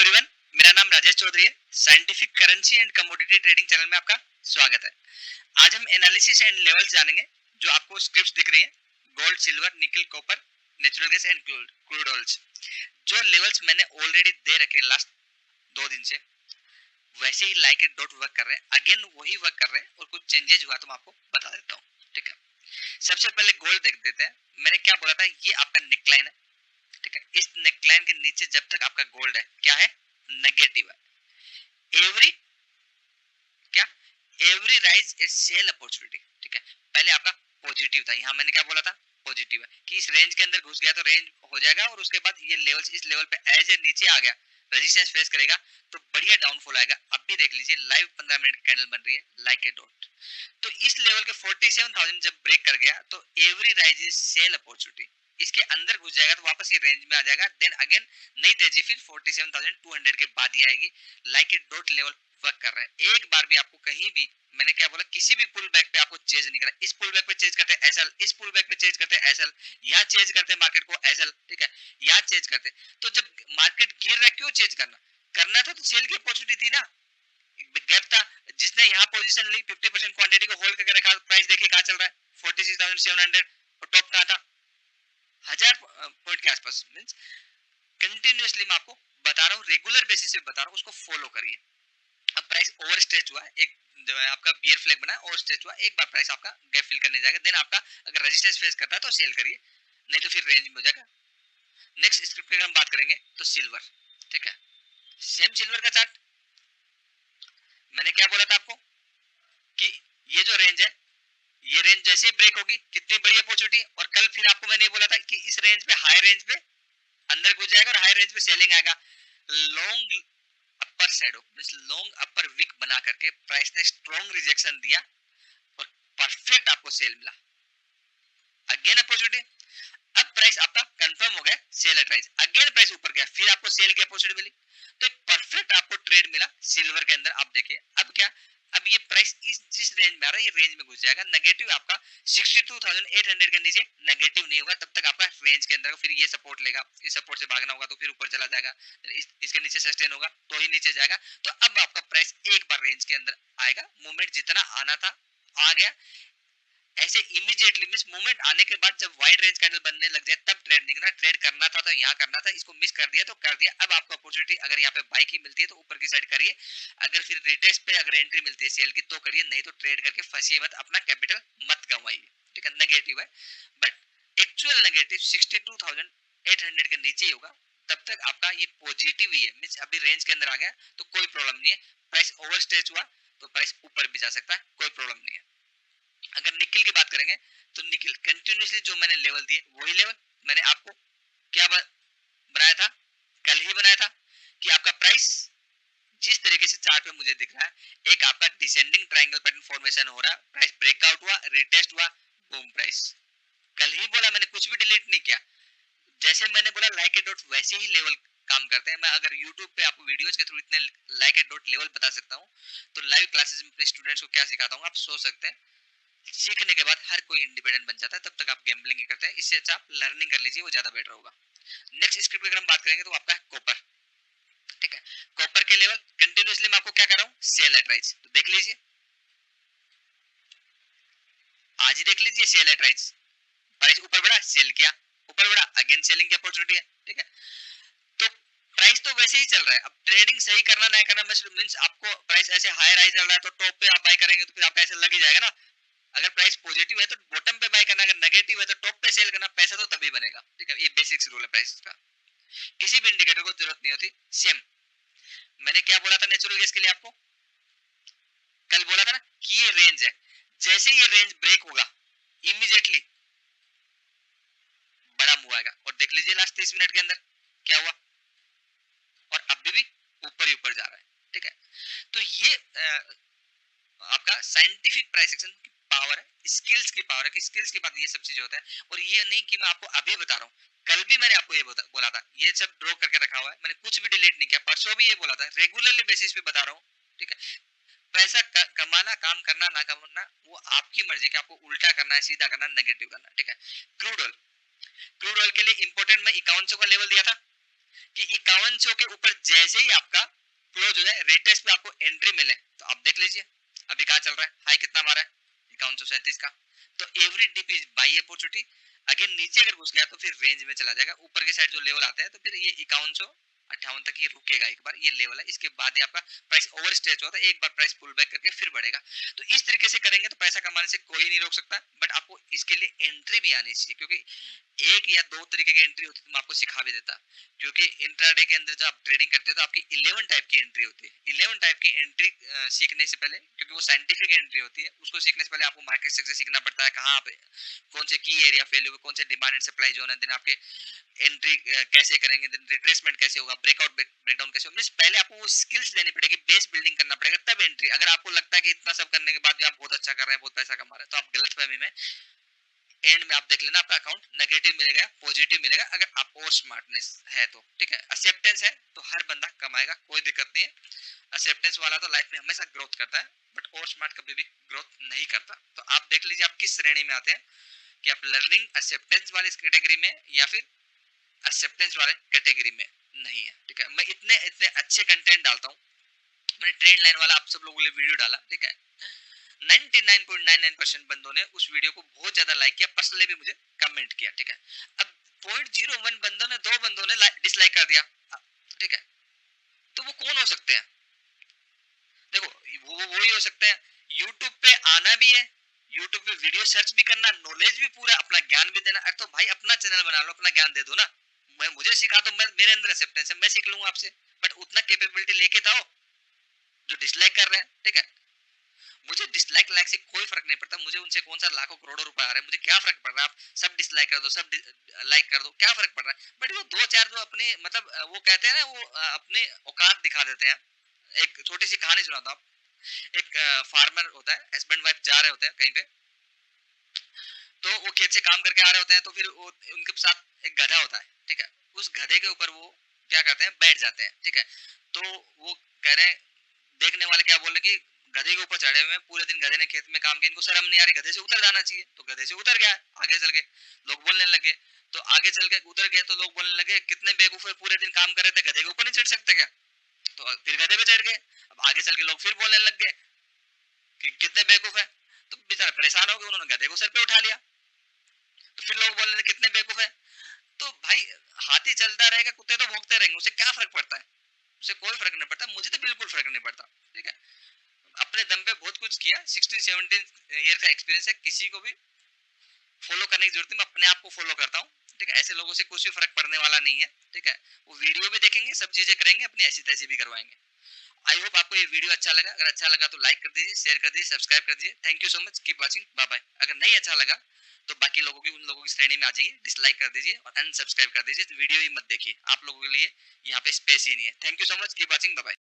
Everyone, मेरा नाम राजेश चौधरी है। Scientific currency and commodity trading channel में आपका स्वागत है। आज हम एनालिसिस एंड लेवल्स जानेंगे जो आपको स्क्रिप्ट्स दिख रही है। गोल्ड, सिल्वर, निकल, copper, natural gas and crude oils. जो लेवल्स मैंने ऑलरेडी दे रखे लास्ट 2 दिन से, वैसे ही लाइक इट डॉट वर्क कर रहे हैं। अगेन वही वर्क कर रहे हैं और कुछ चेंजेस हुआ तो मैं आपको बता देता हूँ। ठीक है, सबसे पहले गोल्ड देख देते हैं। मैंने क्या बोला था, ये आपका नेकलाइन है। ठीक है, इस नेकलाइन के नीचे जब तक आपका गोल्ड है, क्या है, नेगेटिव है। एवरी क्या, एवरी राइज ए सेल अपॉर्चुनिटी। ठीक है, पहले आपका पॉजिटिव था। यहाँ मैंने क्या बोला था, पॉजिटिव है कि इस रेंज के अंदर घुस गया तो रेंज हो जाएगा, और उसके बाद ये लेवल, इस लेवल पे एज ए नीचे आ गया, रेजिस्टेंस फेस करेगा तो बढ़िया डाउनफॉल आएगा। अब भी देख लीजिए, लाइव 15 मिनट कैंडल बन रही है लाइक ए डॉट। तो इस लेवल के 47,000 जब ब्रेक कर गया तो every rise is sell opportunity, इसके अंदर घुस जाएगा तो वापस ये रेंज में आ जाएगा। देन अगेन नई तेजी फिर 47,200 के बाद ही आएगी। Like a dot level work कर रहा है। एक बार भी आपको कहीं भी, मैंने क्या बोला, किसी भी पुल बैक पे आपको चेंज नहीं करना। इस पुल बैक पे चेंज करते हैं एसएल, इस पुल बैक पे चेंज करते हैं एसएल, यहाँ चेंज करते हैं मार्केट को एसएल। ठीक है, यहाँ चेंज करते। तो जब मार्केट गिर रहा है क्यों चेंज करना, करना था तो सेल की अपॉर्चुनिटी थी ना। गैप था, जिसने यहाँ पोजीशन ली 50% क्वांटिटी को होल्ड करके रखा। प्राइस देखिए कहाँ चल रहा है, 46,700, और टॉप कहाँ था, 1000 पॉइंट के आसपास। मींस कंटिन्यूअसली मैं आपको बता रहा हूँ, रेगुलर बेसिस पे बता रहा हूँ, उसको फॉलो करिए। अब प्राइस ओवर स्ट्रेच हुआ, एक जो है आपका बियर फ्लैग बना, ओवर स्ट्रेच हुआ, एक बार प्राइस आपका गैप फिल करने जाएगा। देन आपका अगर रेजिस्टेंस फेस करता है तो सेल करिए, नहीं तो फिर रेंज में हो जाएगा। नेक्स्ट स्क्रिप्ट की हम बात करेंगे तो सिल्वर। ठीक है, सेम सिल्वर का चार्ट। मैंने क्या बोला था आपको कि ये जो रेंज है, ये रेंज जैसे ही ब्रेक होगी, कितनी बड़ी अपॉर्चुनिटी। और कल फिर आपको मैंने बोला था कि इस रेंज पे, हाई रेंज पे अंदर घुस जाएगा और हाई रेंज पे सेलिंग आएगा। Long upper shadow means long upper wick बना करके प्राइस ने स्ट्रॉन्ग रिजेक्शन दिया और परफेक्ट आपको सेल मिला। Again opportunity. अब प्राइस आपका कंफर्म हो गया sell at rise, again price ऊपर गया, फिर आपको सेल की अपॉर्चुनिटी मिली। तो एक परफेक्ट आपको ट्रेड मिला सिल्वर के अंदर। आप देखिए अब क्या, अब ये प्राइस इस जिस रेंज में आ रहा है, ये रेंज में घुस जाएगा। नेगेटिव आपका 62,800 के नीचे नेगेटिव नहीं होगा, तब तक आपका रेंज के अंदर। फिर ये सपोर्ट लेगा, इस सपोर्ट से भागना होगा तो फिर ऊपर चला जाएगा, इसके नीचे सस्टेन होगा तो ही नीचे जाएगा। तो अब आपका प्राइस एक बार रेंज के अंदर आएगा, मूवमेंट जितना आना था आ गया। ऐसे इमीडिएटली मींस मूवमेंट आने के बाद जब वाइड रेंज कैंडल बनने लग जाए तब ट्रेड निकलना। ट्रेड करना था तो यहाँ करना था, इसको मिस कर दिया तो कर दिया। अब आपको अपॉर्चुनिटी अगर यहाँ पे बाई की मिलती है तो ऊपर की साइड करिए, अगर फिर रिटेस्ट पे अगर एंट्री मिलती है सेल की तो करिए, नहीं तो ट्रेड करके फंसिए मत, अपना कैपिटल मत गंवाइए। ठीक है, नेगेटिव है बट एक्चुअल नेगेटिव 62,800 के नीचे ही होगा, तब तक आपका ये पॉजिटिव ही है। मींस अभी रेंज के अंदर आ गया तो कोई प्रॉब्लम नहीं है। प्राइस ओवर स्ट्रेच हुआ तो प्राइस ऊपर भी जा सकता है, कोई प्रॉब्लम नहीं है। अगर निकल की बात करेंगे तो निकल कंटिन्यूसली जो मैंने लेवल दिए वही लेवल मैंने आपको क्या बनाया था, कल ही बनाया था कि आपका प्राइस जिस तरीके से चार्ट पे मुझे दिख रहा है, एक आपका डिसेंडिंग ट्रायंगल पैटर्न फॉर्मेशन हो रहा है, प्राइस ब्रेकआउट हुआ, रिटेस्ट हुआ, बूम प्राइस। कल ही बोला मैंने, कुछ भी डिलीट नहीं किया। जैसे मैंने बोला लाइक ए डॉट वैसे ही लेवल काम करते हैं। मैं अगर YouTube पे आपको वीडियोस के थ्रू इतने लाइक ए डॉट लेवल बता सकता हूँ, तो लाइव क्लासेस में अपने स्टूडेंट्स को क्या सिखाता हूँ आप सोच सकते हैं। सीखने के बाद हर कोई इंडिपेंडेंट बन जाता है, तब तक आप गैम्बलिंग ही करते हैं। इससे अच्छा आप लर्निंग कर लीजिए, वो ज्यादा बेटर होगा। नेक्स्ट स्क्रिप्ट की अगर हम बात करेंगे तो आपका है कॉपर। ठीक है, कॉपर के लेवल कंटिन्यूसली मैं आपको क्या कर रहा हूँ, सेल एट राइज। तो देख लीजिए, आज ही देख लीजिए सेल एट राइज। प्राइस ऊपर बढ़ा, सेल किया, ऊपर बढ़ा, अगेन सेलिंग की अपॉर्चुनिटी है। ठीक है, तो प्राइस तो वैसे ही चल रहा है। अब ट्रेडिंग सही करना नहीं करना मींस आपको प्राइस ऐसे हाई राइज चल रहा है तो टॉप पे आप बाय करेंगे तो फिर आपका ऐसे लग ही जाएगा ना। अगर प्राइस पॉजिटिव है तो बॉटम पे बाय करना, अगर नेगेटिव है तो टॉप पे सेल करना, पैसा तो तभी बनेगा। ठीक है, ये बेसिक्स रूल है प्राइस का। किसी भी इंडिकेटर को जरूरत नहीं होती। सेम मैंने क्या बोला था नेचुरल गैस के लिए आपको, कल बोला था ना कि ये रेंज है, जैसे ये रेंज ब्रेक होगा इमीडिएटली बड़ा मूव आएगा। और देख लीजिए लास्ट 30 मिनट के अंदर क्या हुआ, और अभी भी ऊपर ही ऊपर जा रहा है। ठीक है, तो ये आपका साइंटिफिक प्राइस एक्शन की पावर है, स्किल्स की पावर है कि स्किल्स के बाद ये सब चीज होता है। और ये नहीं कि मैं आपको अभी बता रहा हूँ, कल भी मैंने आपको ये बोला था, ये सब ड्रॉ करके रखा हुआ है, मैंने कुछ भी डिलीट नहीं किया। परसों भी ये बोला था, रेगुलरली बेसिस पे बता रहा हूँ। ठीक है, पैसा कमाना, काम करना ना कमाना वो आपकी मर्जी कि आपको उल्टा करना है, सीधा करना है, नेगेटिव करना है। ठीक है, क्रूड ऑयल, क्रूड ऑयल के लिए इंपोर्टेंट मैं 5100 का लेवल दिया था। कि 5100 के ऊपर जैसे ही आपका क्लोज हो जाए, रिटेस्ट पे आपको एंट्री मिले, तो आप देख लीजिए अभी कहाँ चल रहा है, हाई कितना मारा है 5137 का। तो every dip is buy opportunity. Again नीचे अगर घुस गया तो फिर रेंज में चला जाएगा, ऊपर के साइड जो लेवल आते हैं तो फिर ये 5158 तक ये रुकेगा एक बार, ये लेवल है, इसके बाद ही आपका प्राइस ओवर स्टेज होता है, एक बार प्राइस पुल बैक करके फिर बढ़ेगा। तो इस तरीके से करेंगे तो पैसा कमाने से कोई नहीं रोक सकता, बट आपको इसके लिए एंट्री भी आनी चाहिए, क्योंकि एक या दो तरीके की एंट्री होती है, मैं आपको सिखा भी देता, क्योंकि इंट्राडे के अंदर जब आप ट्रेडिंग करते हैं तो आपकी 11 टाइप की एंट्री होती है। 11 टाइप की एंट्री सीखने से पहले, क्योंकि वो साइंटिफिक एंट्री होती है, उसको सीखने से पहले आपको मार्केट सेक्टर सीखना पड़ता है, कहाँ पे कौन से की एरिया फेल हुए, कौन से डिमांड एंड सप्लाई जोन है, देन आपके एंट्री कैसे करेंगे, देन रिट्रेसमेंट कैसे होगा, ब्रेकआउट ब्रेकडाउन कैसे होगा। पहले आपको वो स्किल्स लेनी पड़ेगी, बेस बिल्डिंग करना पड़ेगा, तब एंट्री। अगर आपको लगता है कि इतना सब करने के बाद भी आप बहुत अच्छा कर रहे हैं, बहुत पैसा कमा रहे हैं, तो आप गलत फहमी में, एंड में आप देख लेना आपका अकाउंट नेगेटिव मिलेगा, पॉजिटिव मिलेगा, अगर आप और स्मार्टनेस है तो। ठीक है, एक्सेप्टेंस है तो हर बंदा कमाएगा, कोई दिक्कत नहीं है। एक्सेप्टेंस वाला तो लाइफ में हमेशा ग्रोथ करता है, बट और स्मार्ट कभी भी ग्रोथ नहीं करता। तो आप देख लीजिए आप किस श्रेणी में आते हैं, कि आप लर्निंग एक्सेप्टेंस वाले कैटेगरी में या फिर एक्सेप्टेंस वाले कैटेगरी में नहीं है। ठीक है, मैं इतने इतने अच्छे कंटेंट डालता हूँ, मैंने ट्रेंड लाइन वाला आप सब लोगों के लिए वीडियो डाला। ठीक है, 99.99% बंदों ने उस वीडियो को बहुत ज्यादा लाइक किया, पर्सनली भी मुझे कमेंट किया। ठीक है, अब 0.01 बंदों ने, 2 बंदों ने डिसलाइक कर दिया। ठीक है, तो वो कौन हो सकते हैं? देखो वो ही हो सकते हैं। यूट्यूब पे आना भी है, यूट्यूब पे वीडियो सर्च भी करना, नॉलेज भी पूरा, अपना ज्ञान भी देना। अरे तो भाई अपना चैनल बना लो, अपना ज्ञान दे दो ना, मैं मुझे सिखा दो, मैं मेरे अंदर एक्सेप्टेंस है, मैं सीख लूंगा आपसे, बट उतना कैपेबिलिटी लेके तो आओ। जो डिसलाइक कर रहे हैं, ठीक है, मुझे डिसलाइक लाइक से कोई फर्क नहीं पड़ता, मुझे उनसे कौन सा लाखों करोड़ों रुपए आ रहे हैं, मुझे क्या फर्क पड़ रहा है, आप सब डिसलाइक कर दो, सब लाइक कर दो, क्या फर्क पड़ रहा है। बट वो दो चार जो अपने मतलब वो कहते हैं ना, वो अपने औकात दिखा देते हैं। एक छोटी सी कहानी सुनाता हूँ। एक फार्मर होता है, हस्बैंड वाइफ जा रहे होते हैं कहीं पे, तो वो खेत से काम करके आ रहे होते हैं, तो फिर वो उनके साथ एक गधा होता है। ठीक है, उस गधे के ऊपर वो क्या करते हैं, बैठ जाते हैं। ठीक है, तो वो कह रहे हैं, देखने वाले क्या बोल रहे कि गधे के ऊपर चढ़े हुए हैं, पूरे दिन गधे ने खेत में काम किया, इनको शर्म नहीं आ रही, गधे से उतर जाना चाहिए। तो गधे से उतर गया, आगे चल के लोग बोलने लगे, तो आगे चल के उतर गए तो लोग बोलने लगे कितने बेवकूफ है, पूरे दिन काम कर रहे थे, गधे के ऊपर नहीं चढ़ सकते क्या? तो फिर गधे पे चढ़ गए। अब आगे चल के लोग फिर बोलने लग गए कि कितने बेवकूफ है, तो बेचारा परेशान हो गए, उन्होंने गधे को सर पे उठा लिया। तो फिर लोग बोलने लगे कितने बेवकूफ है। तो भाई हाथी चलता रहेगा, कुत्ते तो भौंकते रहेंगे, उसे क्या फर्क पड़ता है? उसे कोई फर्क नहीं पड़ता, मुझे तो बिल्कुल फर्क नहीं पड़ता। ठीक है, अपने दम पे बहुत कुछ किया, 16-17 ईयर का एक्सपीरियंस है, किसी को भी फॉलो करने की जरूरत नहीं, मैं अपने आप को फॉलो करता हूँ। ठीक है, ऐसे लोगों से कुछ भी फर्क पड़ने वाला नहीं है। ठीक है, वो वीडियो भी देखेंगे, सब चीजें करेंगे, अपनी ऐसी तैसी भी करवाएंगे। आई होप आपको ये वीडियो अच्छा लगा, अगर अच्छा लगा तो लाइक कर दीजिए, शेयर कर दीजिए, सब्सक्राइब कर दीजिए। Thank you so much, keep watching, bye bye. अगर नहीं अच्छा लगा तो बाकी लोगों की, उन लोगों की श्रेणी में आ जाइए, डिसलाइक कर दीजिए और अनसब्सक्राइब कर दीजिए, तो वीडियो ही मत देखिए, आप लोगों के लिए यहाँ पे स्पेस ही नहीं है। Thank you so much, keep watching, bye bye.